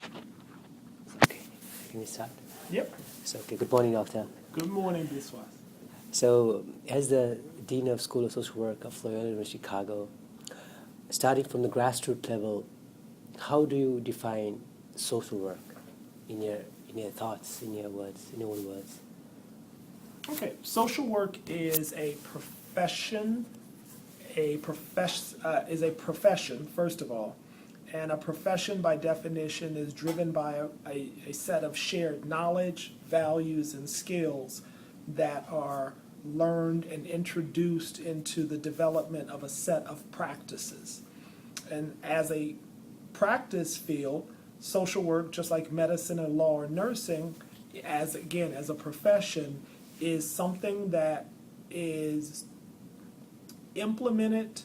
Okay, can we start? Yep. So, okay, good morning, Doctor. Good morning, Biswas. So, as the Dean of School of Social Work of Loyola University Chicago, starting from the grassroots level, how do you define social work in your thoughts, in your words, in your own words? Okay, social work is a profession. Is a profession, first of all, and a profession by definition is driven by a set of shared knowledge, values, and skills that are learned and introduced into the development of a set of practices. And as a practice field, social work, just like medicine and law or nursing, as again as a profession, is something that is implemented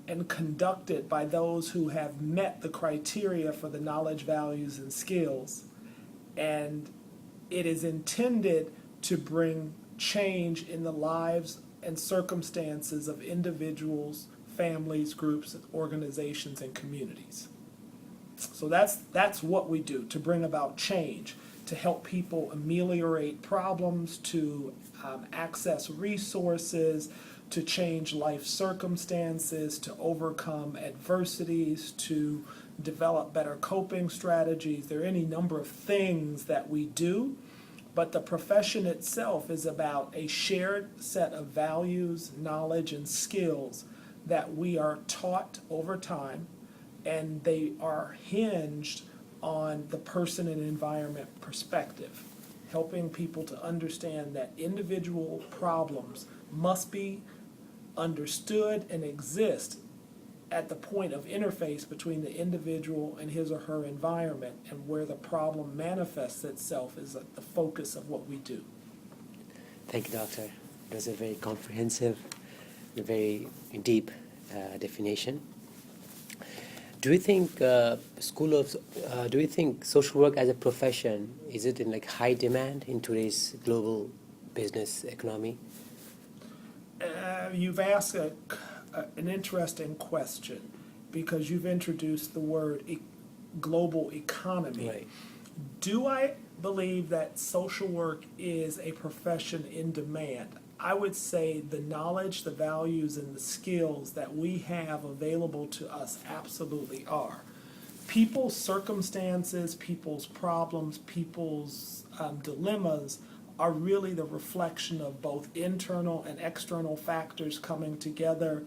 and conducted by those who have met the criteria for the knowledge, values, and skills. And it is intended to bring change in the lives and circumstances of individuals, families, groups, organizations, and communities. So that's what we do, to bring about change, to help people ameliorate problems, to access resources, to change life circumstances, to overcome adversities, to develop better coping strategies. There are any number of things that we do, but the profession itself is about a shared set of values, knowledge, and skills that we are taught over time, and they are hinged on the person and environment perspective, helping people to understand that individual problems must be understood and exist at the point of interface between the individual and his or her environment, and where the problem manifests itself is at the focus of what we do. Thank you, Doctor. It was a very comprehensive, very deep definition. Do you think do you think social work as a profession, is it in like high demand in today's global business economy? You've asked an interesting question, because you've introduced the word global economy. Right. Do I believe that social work is a profession in demand? I would say the knowledge, the values, and the skills that we have available to us absolutely are. People's circumstances, people's problems, people's dilemmas are really the reflection of both internal and external factors coming together,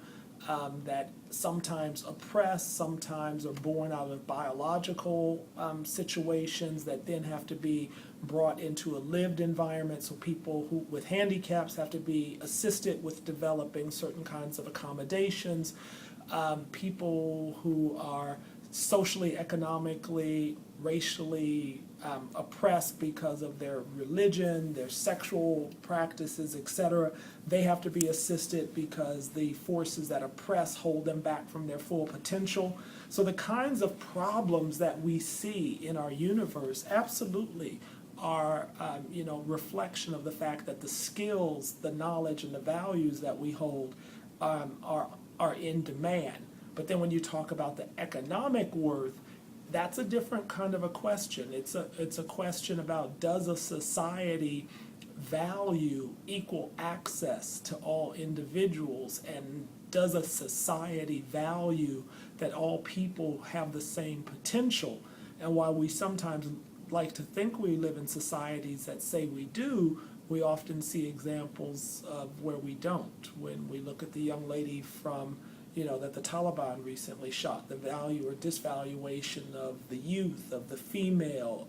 that sometimes oppress, sometimes are born out of biological situations that then have to be brought into a lived environment. So people who with handicaps have to be assisted with developing certain kinds of accommodations. People who are socially, economically, racially oppressed because of their religion, their sexual practices, etc. They have to be assisted because the forces that oppress hold them back from their full potential. So the kinds of problems that we see in our universe absolutely are reflection of the fact that the skills, the knowledge, and the values that we hold are in demand. But then when you talk about the economic worth, that's a different kind of a question. It's a question about, does a society value equal access to all individuals, and does a society value that all people have the same potential? And while we sometimes like to think we live in societies that say we do, we often see examples of where we don't. When we look at the young lady from that the Taliban recently shot, the value or disvaluation of the youth, of the female,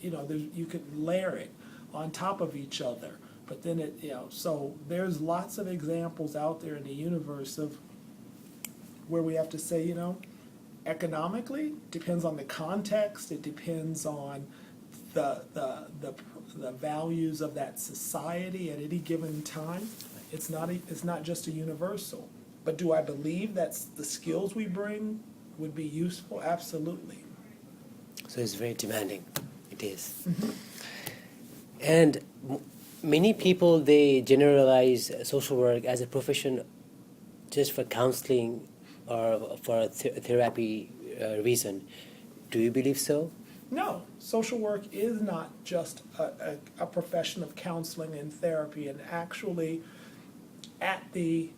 you could layer it on top of each other. But then so there's lots of examples out there in the universe of where we have to say, economically, depends on the context, it depends on the values of that society at any given time. It's not just a universal. But do I believe that the skills we bring would be useful? Absolutely. So it's very demanding. It is. Mm-hmm. And many people, they generalize social work as a profession just for counseling or for a therapy reason. Do you believe so? No, social work is not just a profession of counseling and therapy, and actually at the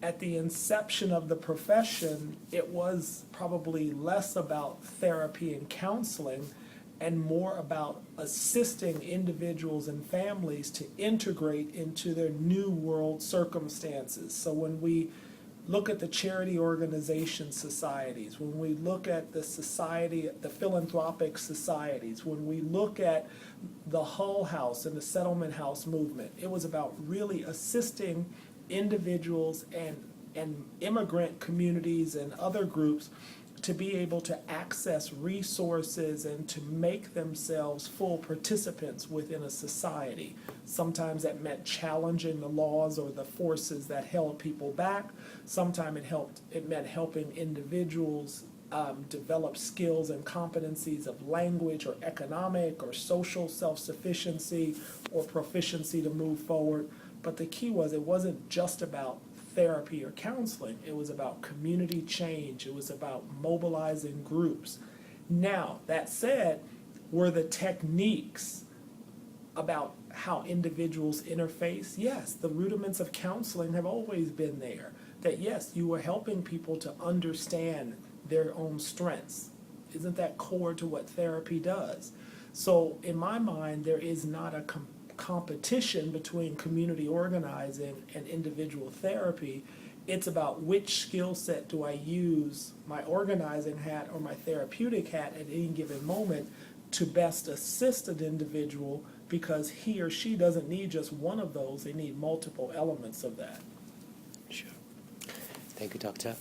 inception of the profession, it was probably less about therapy and counseling and more about assisting individuals and families to integrate into their new world circumstances. So when we look at the charity organization societies, when we look at the society, the philanthropic societies, when we look at the Hull House and the Settlement House movement, it was about really assisting individuals and immigrant communities and other groups to be able to access resources and to make themselves full participants within a society. Sometimes that meant challenging the laws or the forces that held people back. Sometimes it meant helping individuals develop skills and competencies of language or economic or social self-sufficiency or proficiency to move forward. But the key was, it wasn't just about therapy or counseling. It was about community change. It was about mobilizing groups. Now, that said, were the techniques about how individuals interface? Yes, the rudiments of counseling have always been there. That yes, you were helping people to understand their own strengths. Isn't that core to what therapy does? So in my mind, there is not a competition between community organizing and individual therapy. It's about which skill set do I use, my organizing hat or my therapeutic hat at any given moment, to best assist an individual, because he or she doesn't need just one of those, they need multiple elements of that. Sure. Thank you, Doctor.